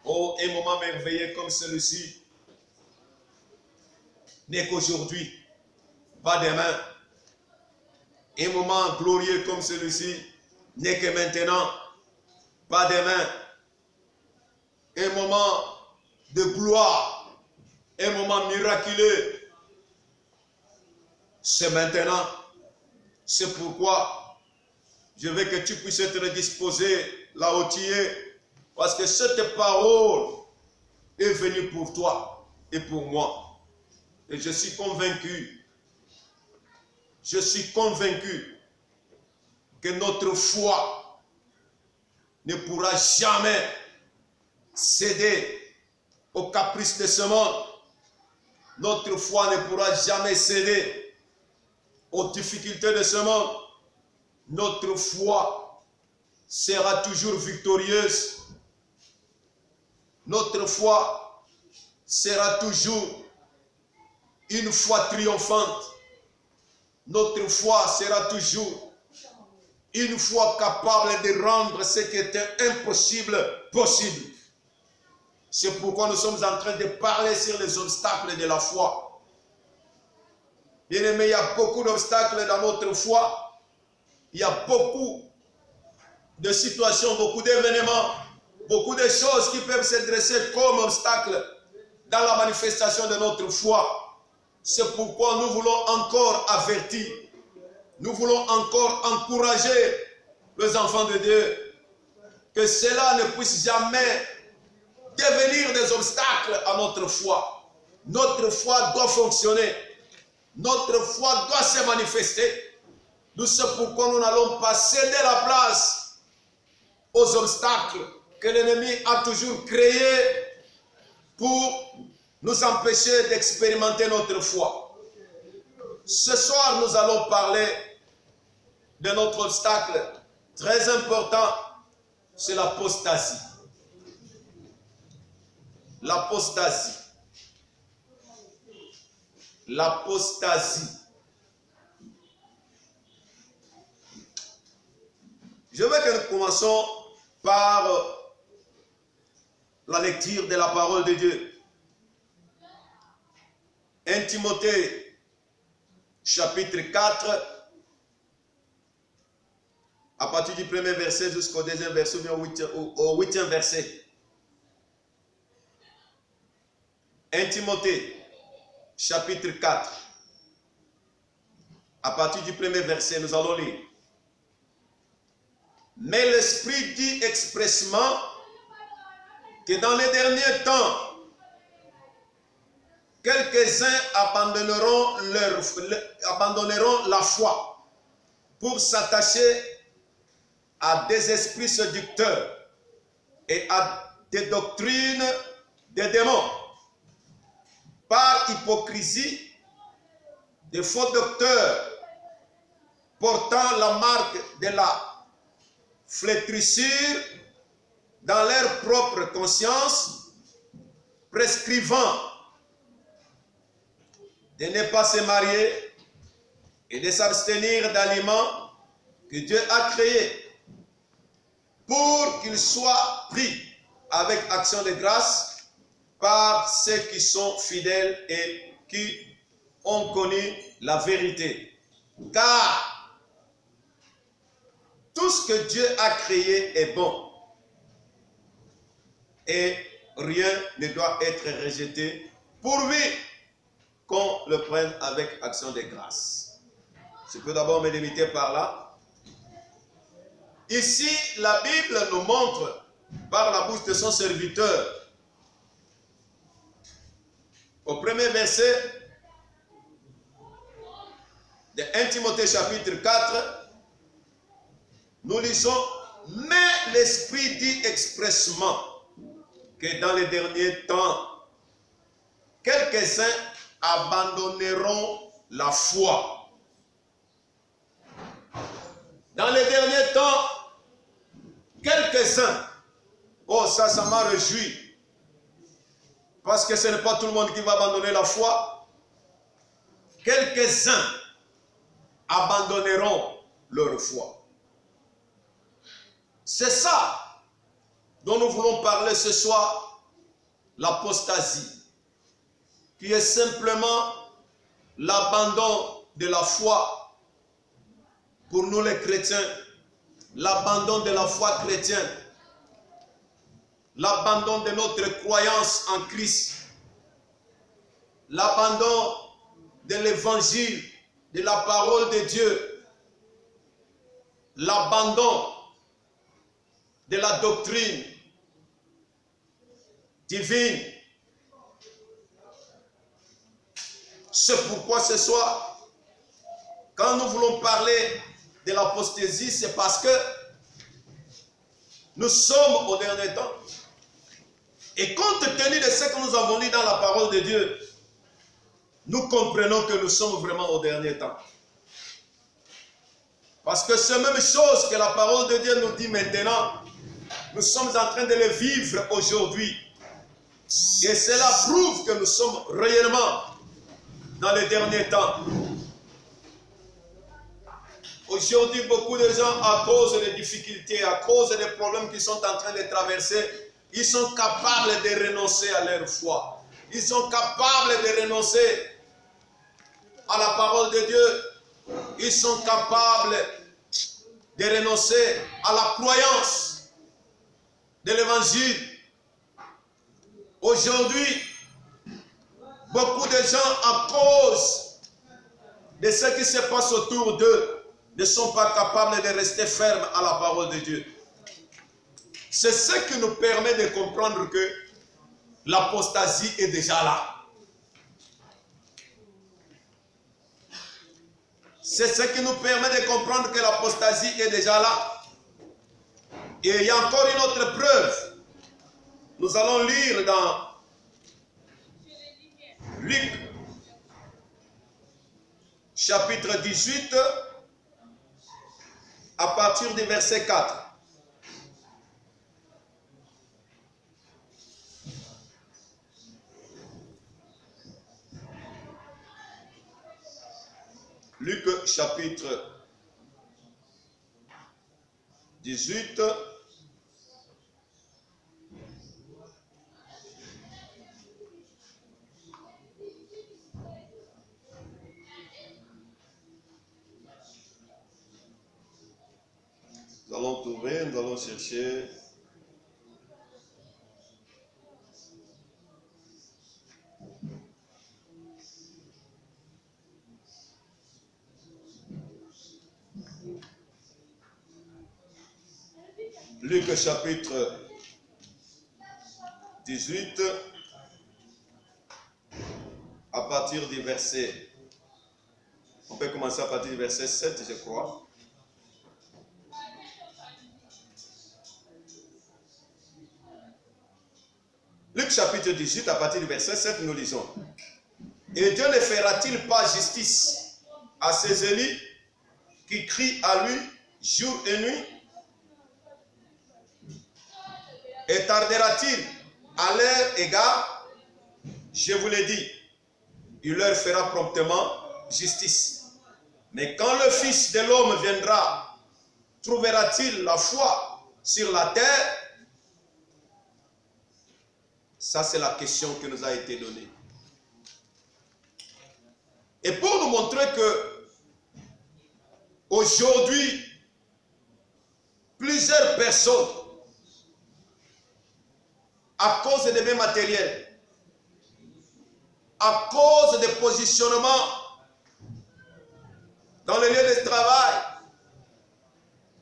Oh, un moment merveilleux comme celui-ci n'est qu'aujourd'hui, pas demain. Un moment glorieux comme celui-ci n'est que maintenant, pas demain. Un moment de gloire, un moment miraculeux, c'est maintenant. C'est pourquoi je veux que tu puisses être disposé là où tu es, parce que cette parole est venue pour toi et pour moi. Et je suis convaincu que notre foi ne pourra jamais céder aux caprices de ce monde. Notre foi ne pourra jamais céder aux difficultés de ce monde. Notre foi sera toujours victorieuse. Notre foi sera toujours une foi triomphante. Notre foi sera toujours une foi capable de rendre ce qui était impossible possible. C'est pourquoi nous sommes en train de parler sur les obstacles de la foi. Bien-aimé, il y a beaucoup d'obstacles dans notre foi. Il y a beaucoup de situations, beaucoup d'événements, beaucoup de choses qui peuvent se dresser comme obstacles dans la manifestation de notre foi. C'est pourquoi nous voulons encore avertir, nous voulons encore encourager les enfants de Dieu, que cela ne puisse jamais devenir des obstacles à notre foi. Notre foi doit fonctionner, notre foi doit se manifester. C'est pourquoi nous n'allons pas céder la place aux obstacles que l'ennemi a toujours créés pour nous empêcher d'expérimenter notre foi. Ce soir, nous allons parler de notre obstacle très important, c'est l'apostasie. L'apostasie. L'apostasie. Je veux que nous commençons par la lecture de la parole de Dieu. 1 Timothée, chapitre 4, à partir du premier verset jusqu'au deuxième verset, au huitième verset. 1 Timothée, chapitre 4, à partir du premier verset, nous allons lire. Mais l'Esprit dit expressément que dans les derniers temps, quelques-uns abandonneront la foi pour s'attacher à des esprits séducteurs et à des doctrines des démons. Par hypocrisie, des faux docteurs portant la marque de la flétrissure dans leur propre conscience, prescrivant de ne pas se marier et de s'abstenir d'aliments que Dieu a créés pour qu'ils soient pris avec action de grâce par ceux qui sont fidèles et qui ont connu la vérité. Car tout ce que Dieu a créé est bon et rien ne doit être rejeté pourvu qu'on le prenne avec action de grâce. Je peux d'abord me limiter par là. Ici, la Bible nous montre par la bouche de son serviteur, au premier verset de 1 Timothée chapitre 4, nous lisons « Mais l'Esprit dit expressément que dans les derniers temps, quelques-uns abandonneront la foi. » Dans les derniers temps, quelques-uns, oh ça m'a réjoui, parce que ce n'est pas tout le monde qui va abandonner la foi. Quelques-uns abandonneront leur foi. C'est ça dont nous voulons parler ce soir, l'apostasie, qui est simplement l'abandon de la foi pour nous les chrétiens, l'abandon de la foi chrétienne, l'abandon de notre croyance en Christ, l'abandon de l'évangile, de la parole de Dieu, l'abandon de la doctrine divine. C'est pourquoi ce soir, quand nous voulons parler de l'apostasie, c'est parce que nous sommes au dernier temps. Et compte tenu de ce que nous avons lu dans la parole de Dieu, nous comprenons que nous sommes vraiment au dernier temps. Parce que c'est la même chose que la parole de Dieu nous dit maintenant. Nous sommes en train de le vivre aujourd'hui. Et cela prouve que nous sommes réellement dans les derniers temps. Aujourd'hui, beaucoup de gens, à cause des difficultés, à cause des problèmes qu'ils sont en train de traverser, ils sont capables de renoncer à leur foi. Ils sont capables de renoncer à la parole de Dieu. Ils sont capables de renoncer à la croyance de l'évangile. Aujourd'hui, beaucoup de gens, à cause de ce qui se passe autour d'eux, ne sont pas capables de rester fermes à la parole de Dieu. C'est ce qui nous permet de comprendre que l'apostasie est déjà là. C'est ce qui nous permet de comprendre que l'apostasie est déjà là. Et il y a encore une autre preuve. Nous allons lire dans Luc, chapitre 18, à partir du verset 4. Luc, chapitre 18, nous allons trouver, nous allons chercher. Luc chapitre 18, à partir du verset, on peut commencer à partir du verset 7, je crois. Luc chapitre 18, à partir du verset 7, nous lisons. Et Dieu ne fera-t-il pas justice à ses élus qui crient à lui jour et nuit? Et tardera-t-il à leur égard? Je vous l'ai dit, il leur fera promptement justice. Mais quand le Fils de l'homme viendra, trouvera-t-il la foi sur la terre? Ça, c'est la question qui nous a été donnée. Et pour nous montrer que aujourd'hui, plusieurs personnes, à cause des biens matériels, à cause des positionnements dans les lieux de travail,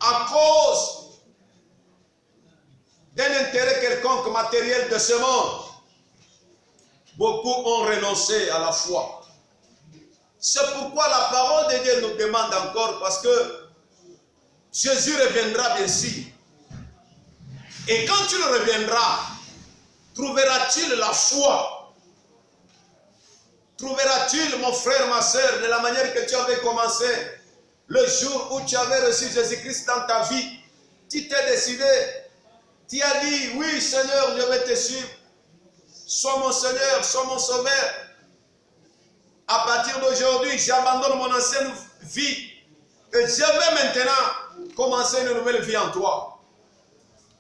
à cause d'un intérêt quelconque matériel de ce monde, beaucoup ont renoncé à la foi. C'est pourquoi la parole de Dieu nous demande encore, parce que Jésus reviendra bien sûr. Et quand il reviendra, trouvera-t-il la foi? Trouvera-t-il, mon frère, ma soeur, de la manière que tu avais commencé, le jour où tu avais reçu Jésus-Christ dans ta vie, tu t'es décidé, tu as dit, oui Seigneur, je vais te suivre, sois mon Seigneur, sois mon Sauveur. À partir d'aujourd'hui, j'abandonne mon ancienne vie et je vais maintenant commencer une nouvelle vie en toi.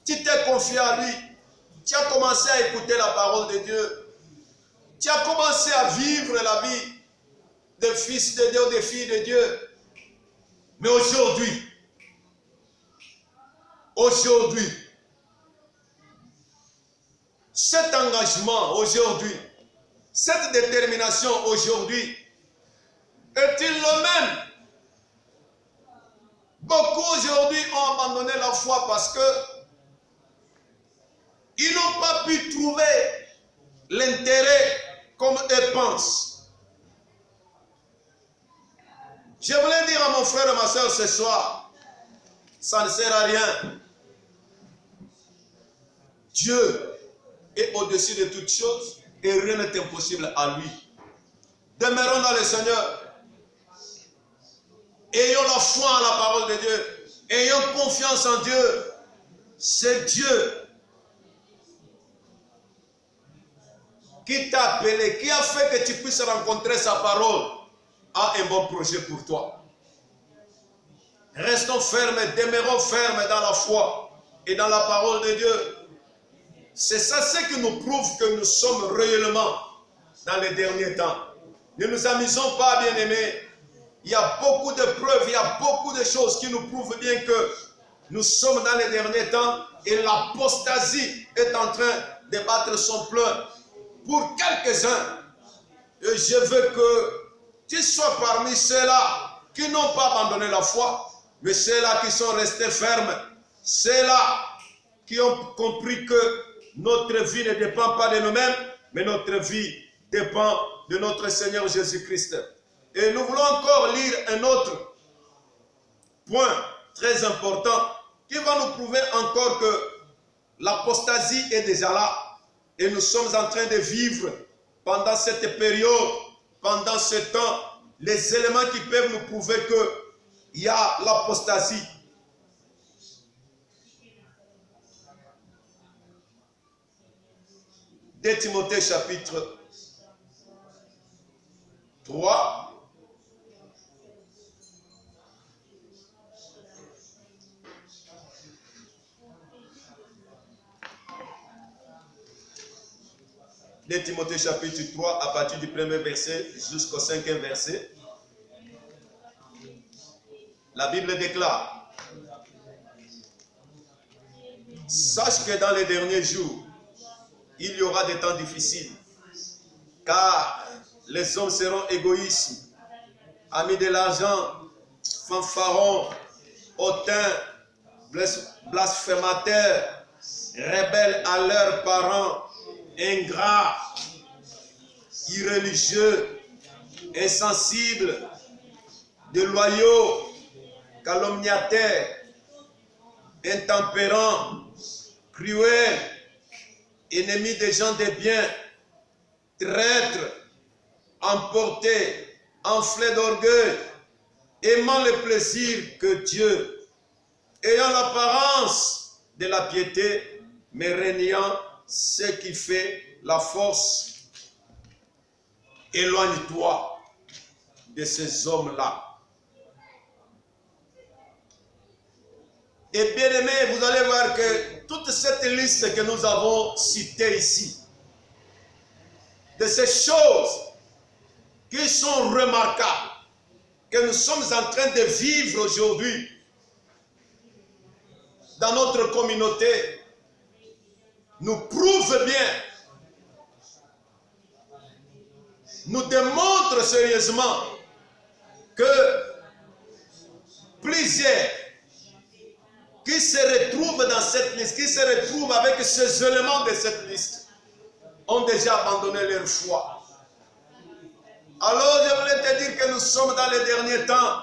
Tu t'es confié à lui. Tu as commencé à écouter la parole de Dieu. Tu as commencé à vivre la vie des fils de Dieu, des filles de Dieu. Mais aujourd'hui, cet engagement aujourd'hui, cette détermination aujourd'hui, est-il le même? Beaucoup aujourd'hui ont abandonné la foi parce que ils n'ont pas pu trouver l'intérêt comme eux pensent. Je voulais dire à mon frère et ma soeur ce soir, ça ne sert à rien. Dieu est au-dessus de toutes choses et rien n'est impossible à lui. Demeurons dans le Seigneur. Ayons la foi en la parole de Dieu. Ayons confiance en Dieu. C'est Dieu qui t'a appelé, qui a fait que tu puisses rencontrer sa parole, a un bon projet pour toi. Restons fermes, demeurons fermes dans la foi et dans la parole de Dieu. C'est ça ce qui nous prouve que nous sommes réellement dans les derniers temps. Ne nous amusons pas, bien-aimés. Il y a beaucoup de preuves, il y a beaucoup de choses qui nous prouvent bien que nous sommes dans les derniers temps et l'apostasie est en train de battre son plein. Pour quelques-uns, je veux que tu sois parmi ceux-là qui n'ont pas abandonné la foi, mais ceux-là qui sont restés fermes, ceux-là qui ont compris que notre vie ne dépend pas de nous-mêmes, mais notre vie dépend de notre Seigneur Jésus-Christ. Et nous voulons encore lire un autre point très important qui va nous prouver encore que l'apostasie est déjà là. Et nous sommes en train de vivre pendant cette période, pendant ce temps, les éléments qui peuvent nous prouver qu'il y a l'apostasie. De Timothée chapitre 3. De Timothée chapitre 3, à partir du premier verset jusqu'au 5e verset. La Bible déclare: sache que dans les derniers jours, il y aura des temps difficiles, car les hommes seront égoïstes, amis de l'argent, fanfarons, hautains, blasphémateurs, rebelles à leurs parents, ingrats, irréligieux, insensibles, déloyaux, calomniateurs, intempérants, cruels, ennemis des gens de bien, traîtres, emportés, enflés d'orgueil, aimant le plaisir que Dieu, ayant l'apparence de la piété, mais régnant ce qui fait la force. Éloigne-toi de ces hommes-là. Et bien aimé, vous allez voir que toute cette liste que nous avons citée ici, de ces choses qui sont remarquables, que nous sommes en train de vivre aujourd'hui dans notre communauté, nous prouve bien, nous démontre sérieusement que plusieurs qui se retrouvent dans cette liste, qui se retrouvent avec ces éléments de cette liste, ont déjà abandonné leur foi. Alors je voulais te dire que nous sommes dans les derniers temps.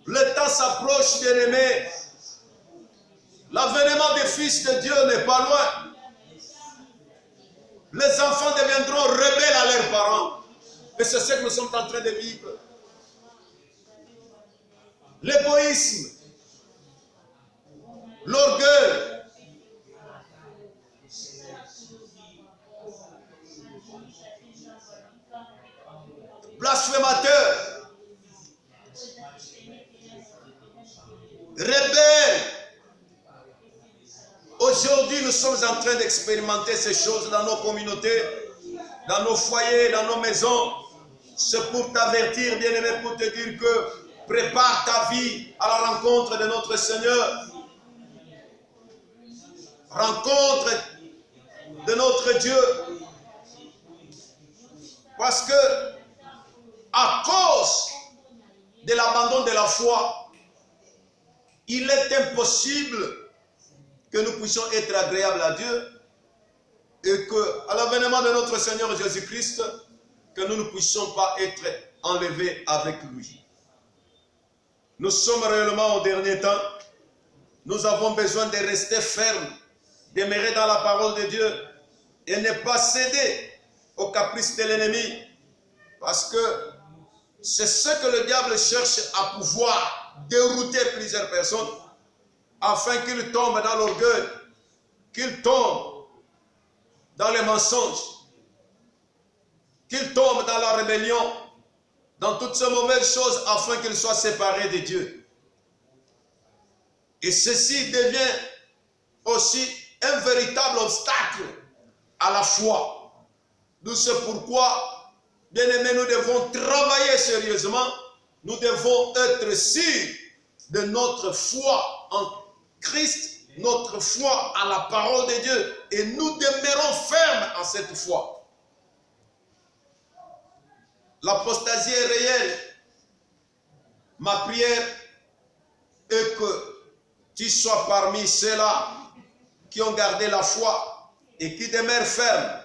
Le temps s'approche, bien-aimé. L'avènement des fils de Dieu n'est pas loin. Les enfants deviendront rebelles à leurs parents. Et c'est ce que nous sommes en train de vivre. L'égoïsme, l'orgueil, blasphémateur, rebelle. Aujourd'hui, nous sommes en train d'expérimenter ces choses dans nos communautés, dans nos foyers, dans nos maisons. C'est pour t'avertir, bien-aimé, pour te dire que prépare ta vie à la rencontre de notre Seigneur. Rencontre de notre Dieu. Parce que, à cause de l'abandon de la foi, il est impossible que nous puissions être agréables à Dieu et qu'à l'avènement de notre Seigneur Jésus-Christ, que nous ne puissions pas être enlevés avec lui. Nous sommes réellement au dernier temps. Nous avons besoin de rester fermes, demeurer dans la parole de Dieu et ne pas céder aux caprices de l'ennemi. Parce que c'est ce que le diable cherche à pouvoir dérouter plusieurs personnes afin qu'ils tombent dans l'orgueil, qu'ils tombent dans les mensonges, qu'ils tombent dans la rébellion, dans toutes ces mauvaises choses afin qu'ils soient séparés de Dieu. Et ceci devient aussi un véritable obstacle à la foi. D'où c'est pourquoi, bien aimés, nous devons travailler sérieusement. Nous devons être sûrs de notre foi en Christ, notre foi à la parole de Dieu. Et nous demeurons fermes en cette foi. L'apostasie est réelle. Ma prière est que tu sois parmi ceux-là qui ont gardé la foi et qui demeurent fermes.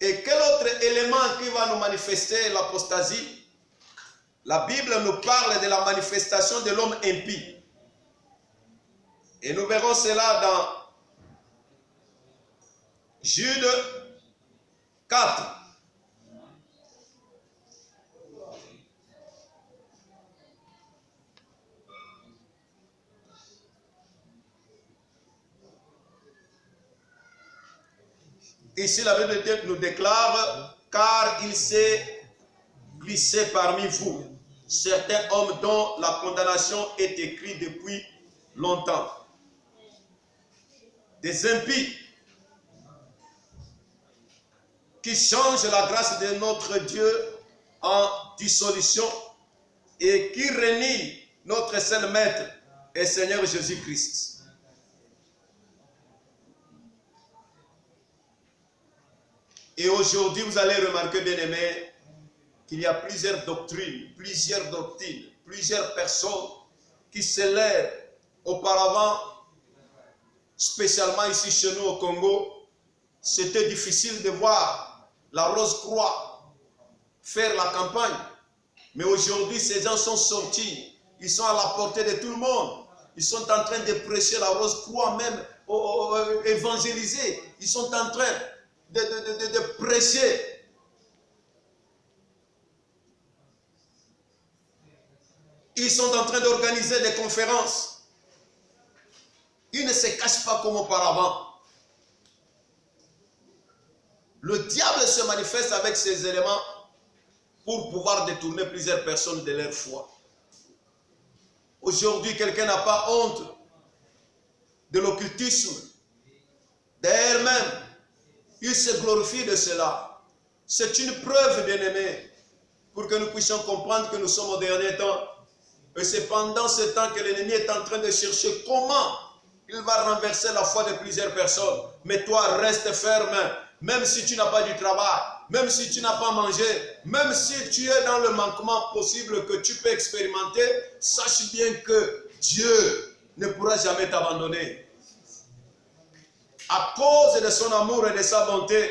Et quel autre élément qui va nous manifester l'apostasie? La Bible nous parle de la manifestation de l'homme impie. Et nous verrons cela dans Jude 4. Ici, la Bible nous déclare, car il s'est glissé parmi vous certains hommes dont la condamnation est écrite depuis longtemps. Des impies qui changent la grâce de notre Dieu en dissolution et qui renient notre seul Maître et Seigneur Jésus-Christ. Et aujourd'hui, vous allez remarquer, bien aimés, qu'il y a plusieurs doctrines, plusieurs personnes qui s'élèvent. Auparavant, spécialement ici chez nous au Congo, c'était difficile de voir la Rose-Croix faire la campagne. Mais aujourd'hui, ces gens sont sortis. Ils sont à la portée de tout le monde. Ils sont en train de prêcher la Rose-Croix, même évangéliser. Ils sont en train de prêcher. Ils sont en train d'organiser des conférences. Ils ne se cachent pas comme auparavant. Le diable se manifeste avec ces éléments pour pouvoir détourner plusieurs personnes de leur foi. Aujourd'hui, quelqu'un n'a pas honte de l'occultisme. D'ailleurs même, il se glorifie de cela. C'est une preuve, bien-aimée, pour que nous puissions comprendre que nous sommes au dernier temps. Et c'est pendant ce temps que l'ennemi est en train de chercher comment il va renverser la foi de plusieurs personnes. Mais toi, reste ferme. Même si tu n'as pas du travail, même si tu n'as pas mangé, même si tu es dans le manquement possible que tu peux expérimenter, sache bien que Dieu ne pourra jamais t'abandonner. À cause de son amour et de sa bonté,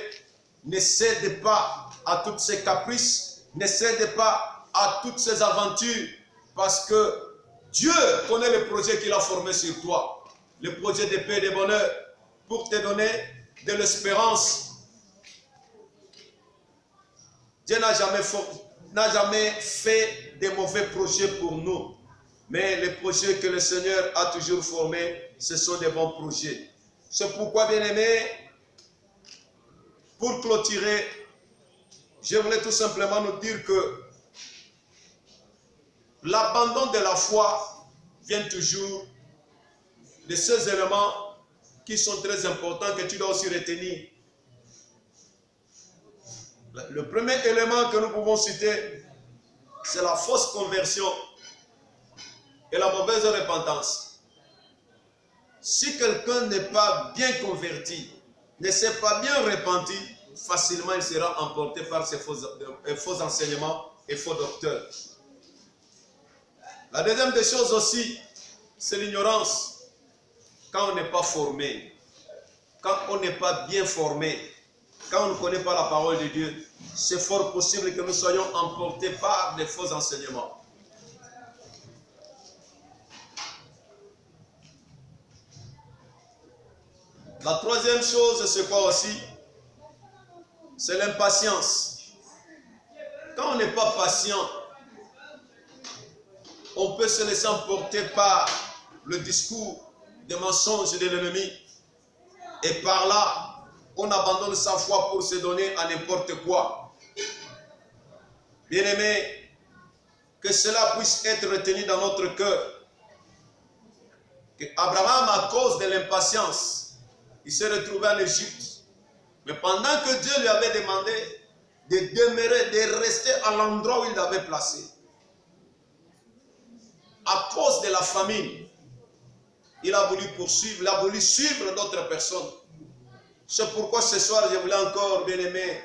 ne cède pas à toutes ses caprices, ne cède pas à toutes ses aventures, parce que Dieu connaît le projet qu'il a formé sur toi, le projet de paix et de bonheur, pour te donner de l'espérance. Dieu n'a jamais fait de mauvais projets pour nous, mais les projets que le Seigneur a toujours formés, ce sont des bons projets. C'est pourquoi, bien-aimés, pour clôturer, je voulais tout simplement nous dire que l'abandon de la foi vient toujours de ces éléments qui sont très importants que tu dois aussi retenir. Le premier élément que nous pouvons citer, c'est la fausse conversion et la mauvaise repentance. Si quelqu'un n'est pas bien converti, ne s'est pas bien repenti, facilement il sera emporté par ces faux enseignements et faux docteurs. La deuxième des choses aussi, c'est l'ignorance. Quand on n'est pas formé, quand on n'est pas bien formé, quand on ne connaît pas la parole de Dieu, c'est fort possible que nous soyons emportés par des faux enseignements. La troisième chose, c'est quoi aussi? C'est l'impatience. Quand on n'est pas patient, on peut se laisser emporter par le discours des mensonges de l'ennemi. Et par là, on abandonne sa foi pour se donner à n'importe quoi. Bien-aimés, que cela puisse être retenu dans notre cœur. Que Abraham, à cause de l'impatience, il s'est retrouvé en Égypte. Mais pendant que Dieu lui avait demandé de demeurer, de rester à l'endroit où il l'avait placé, à cause de la famine, il a voulu poursuivre, il a voulu suivre d'autres personnes. C'est pourquoi ce soir, je voulais encore, bien-aimé,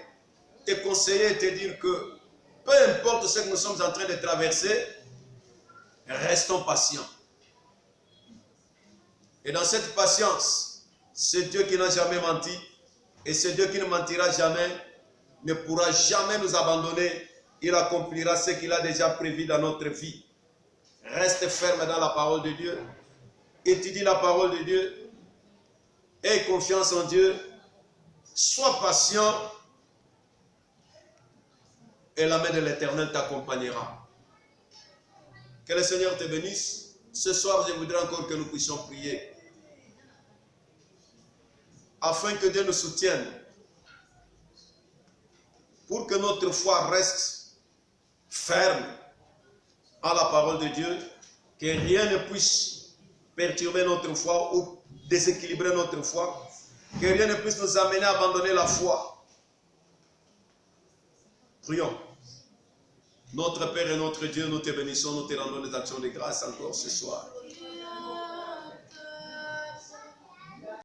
te conseiller et te dire que peu importe ce que nous sommes en train de traverser, restons patients. Et dans cette patience, c'est Dieu qui n'a jamais menti, et c'est Dieu qui ne mentira jamais, ne pourra jamais nous abandonner. Il accomplira ce qu'il a déjà prévu dans notre vie. Reste ferme dans la parole de Dieu, étudie la parole de Dieu, aie confiance en Dieu, sois patient, et la main de l'Éternel t'accompagnera. Que le Seigneur te bénisse. Ce soir, je voudrais encore que nous puissions prier, afin que Dieu nous soutienne, pour que notre foi reste ferme à la parole de Dieu, que rien ne puisse perturber notre foi ou déséquilibrer notre foi, que rien ne puisse nous amener à abandonner la foi. Prions. Notre Père et notre Dieu, nous te bénissons, nous te rendons des actions de grâce encore ce soir.